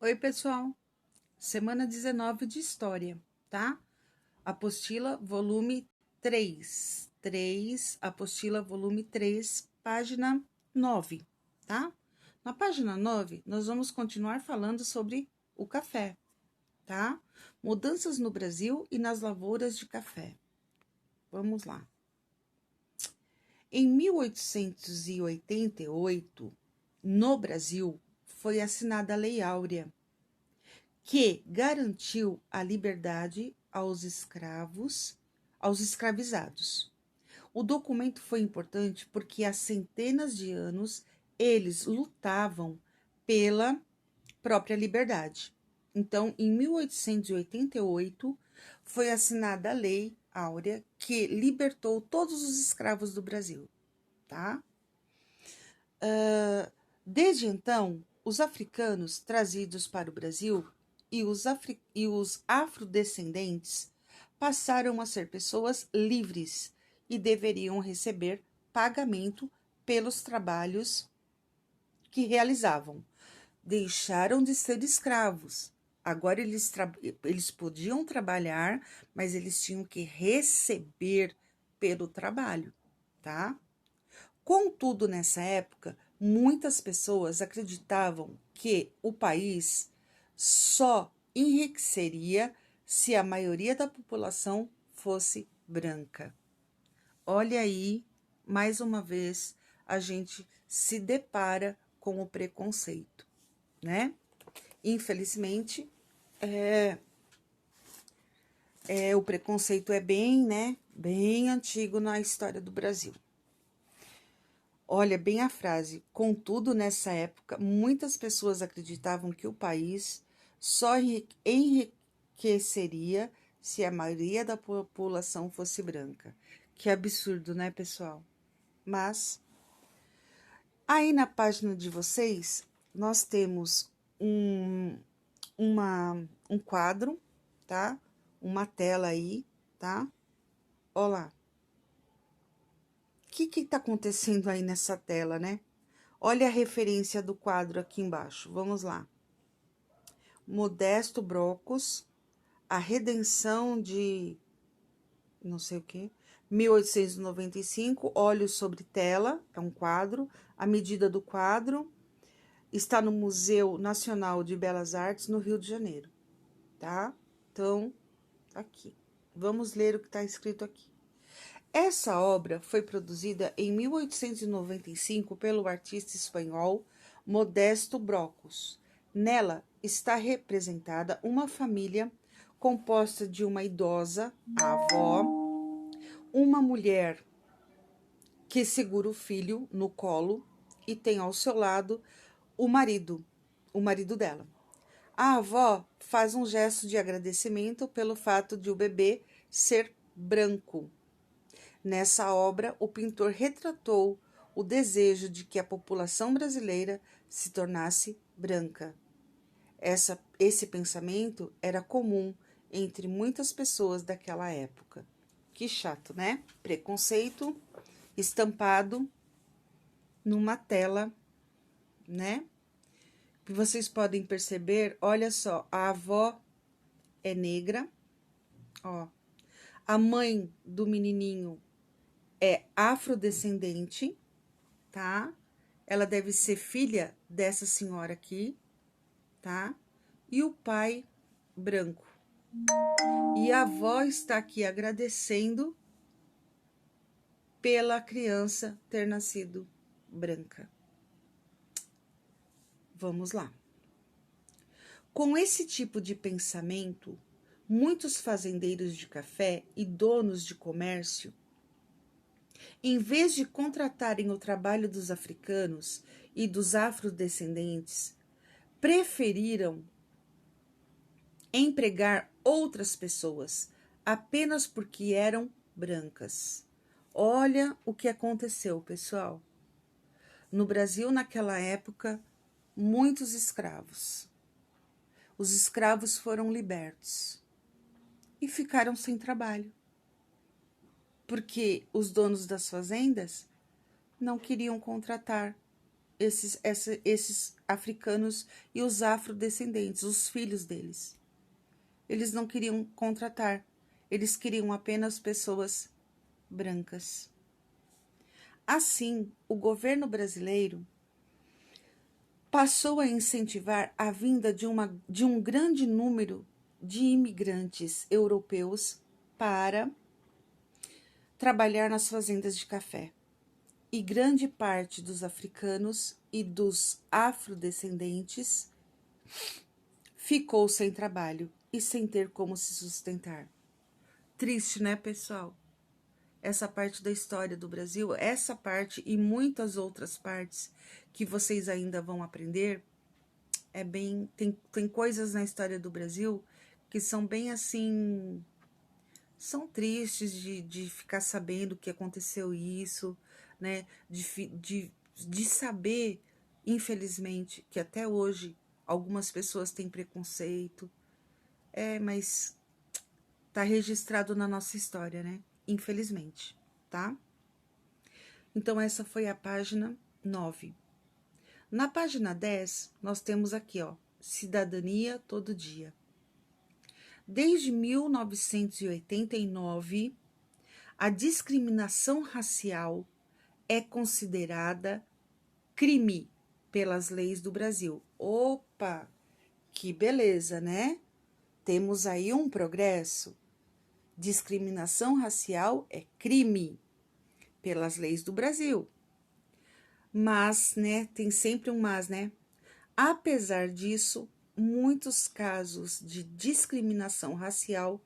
Oi, pessoal. Semana 19 de História, tá? Apostila, volume 3, apostila, volume 3, página 9, tá? Na página 9, nós vamos continuar falando sobre o café, tá? Mudanças no Brasil e nas lavouras de café. Vamos lá. Em 1888, no Brasil, foi assinada a Lei Áurea, que garantiu a liberdade aos escravizados. O documento foi importante porque há centenas de anos eles lutavam pela própria liberdade. Então, em 1888, foi assinada a Lei Áurea que libertou todos os escravos do Brasil, tá? Desde então, os africanos trazidos para o Brasil e os afrodescendentes passaram a ser pessoas livres e deveriam receber pagamento pelos trabalhos que realizavam. Deixaram de ser escravos. Agora eles podiam trabalhar, mas eles tinham que receber pelo trabalho, tá? Contudo, nessa época, muitas pessoas acreditavam que o país só enriqueceria se a maioria da população fosse branca. Olha aí, mais uma vez, a gente se depara com o preconceito, né? Infelizmente, o preconceito é bem, né, bem antigo na história do Brasil. Olha bem a frase. Contudo, nessa época, muitas pessoas acreditavam que o país só enriqueceria se a maioria da população fosse branca. Que absurdo, né, pessoal? Mas, aí na página de vocês, nós temos um quadro, tá? Uma tela aí, tá? Olha lá. O que está acontecendo aí nessa tela, né? Olha a referência do quadro aqui embaixo. Vamos lá. Modesto Brocos, A Redenção de não sei o que, 1895, Olhos sobre Tela, é um quadro. A medida do quadro está no Museu Nacional de Belas Artes, no Rio de Janeiro, tá? Então, aqui. Vamos ler o que está escrito aqui. Essa obra foi produzida em 1895 pelo artista espanhol Modesto Brocos. Nela está representada uma família composta de uma idosa, a avó, uma mulher que segura o filho no colo e tem ao seu lado o marido dela. A avó faz um gesto de agradecimento pelo fato de o bebê ser branco. Nessa obra, o pintor retratou o desejo de que a população brasileira se tornasse branca. Esse pensamento era comum entre muitas pessoas daquela época. Que chato, né? Preconceito estampado numa tela, né? Que vocês podem perceber, olha só, a avó é negra, ó. A mãe do menininho é afrodescendente, tá? Ela deve ser filha dessa senhora aqui, tá? E o pai branco. E a avó está aqui agradecendo pela criança ter nascido branca. Vamos lá. Com esse tipo de pensamento, muitos fazendeiros de café e donos de comércio, em vez de contratarem o trabalho dos africanos e dos afrodescendentes, preferiram empregar outras pessoas apenas porque eram brancas. Olha o que aconteceu, pessoal. No Brasil, naquela época, muitos escravos. Os escravos foram libertos e ficaram sem trabalho, porque os donos das fazendas não queriam contratar esses africanos e os afrodescendentes, os filhos deles. Eles não queriam contratar, eles queriam apenas pessoas brancas. Assim, o governo brasileiro passou a incentivar a vinda de um grande número de imigrantes europeus para trabalhar nas fazendas de café. E grande parte dos africanos e dos afrodescendentes ficou sem trabalho e sem ter como se sustentar. Triste, né, pessoal? Essa parte da história do Brasil, essa parte e muitas outras partes que vocês ainda vão aprender, tem coisas na história do Brasil que são bem assim, são tristes de ficar sabendo que aconteceu isso, né? De saber, infelizmente, que até hoje algumas pessoas têm preconceito. Mas tá registrado na nossa história, né? Infelizmente, tá? Então, essa foi a página 9. Na página 10, nós temos aqui, ó, Cidadania Todo Dia. Desde 1989, a discriminação racial é considerada crime pelas leis do Brasil. Opa, que beleza, né? Temos aí um progresso. Discriminação racial é crime pelas leis do Brasil. Mas, né, tem sempre um mas, né? Apesar disso, muitos casos de discriminação racial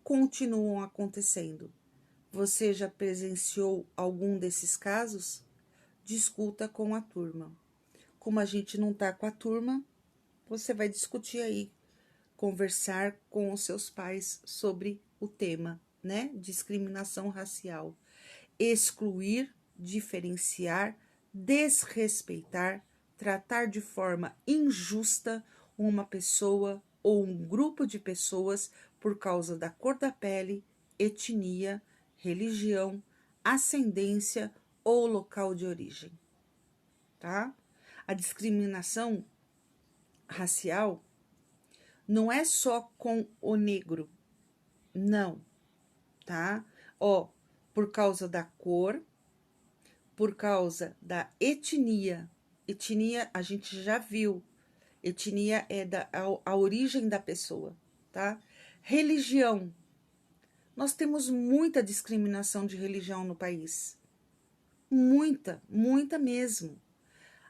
continuam acontecendo. Você já presenciou algum desses casos? Discuta com a turma. Como a gente não tá com a turma, você vai discutir aí, conversar com os seus pais sobre o tema, né? Discriminação racial. Excluir, diferenciar, desrespeitar, tratar de forma injusta uma pessoa ou um grupo de pessoas por causa da cor da pele, etnia, religião, ascendência ou local de origem, tá? A discriminação racial não é só com o negro, não, tá? Ó, por causa da cor, por causa da etnia. Etnia a gente já viu. Etnia é a origem da pessoa, tá? Religião. Nós temos muita discriminação de religião no país. Muita, muita mesmo.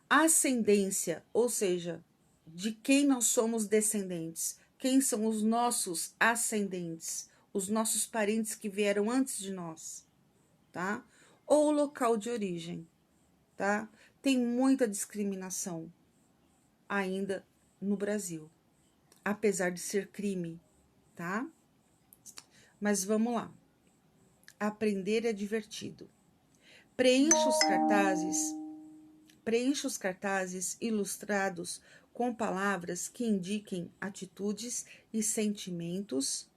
Ascendência, ou seja, de quem nós somos descendentes. Quem são os nossos ascendentes? Os nossos parentes que vieram antes de nós, tá? Ou local de origem, tá? Tem muita discriminação ainda no Brasil, apesar de ser crime, tá? Mas vamos lá. Aprender é divertido. Preencha os cartazes ilustrados com palavras que indiquem atitudes e sentimentos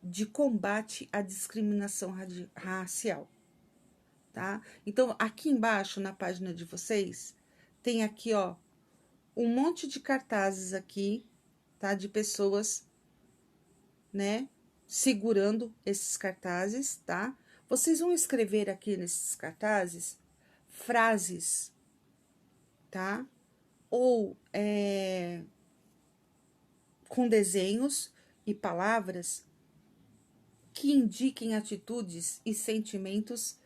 de combate à discriminação racial, tá? Então, aqui embaixo, na página de vocês, tem aqui, ó, um monte de cartazes aqui, tá? De pessoas, né, segurando esses cartazes, tá? Vocês vão escrever aqui nesses cartazes frases, tá? Ou com desenhos e palavras que indiquem atitudes e sentimentos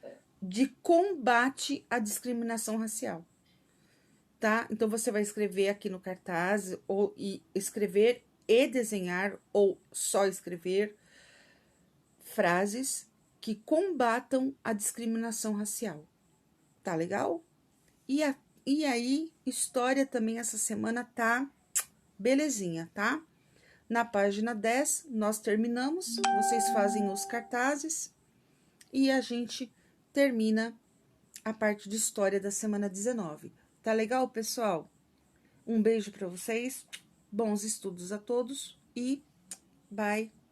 de combate à discriminação racial, tá? Então, você vai escrever aqui no cartaz, escrever e desenhar, ou só escrever frases que combatam a discriminação racial. Tá legal? E aí, história também essa semana tá belezinha, tá? Na página 10, nós terminamos, vocês fazem os cartazes e a gente termina a parte de história da semana 19. Tá legal, pessoal? Um beijo para vocês, bons estudos a todos e bye!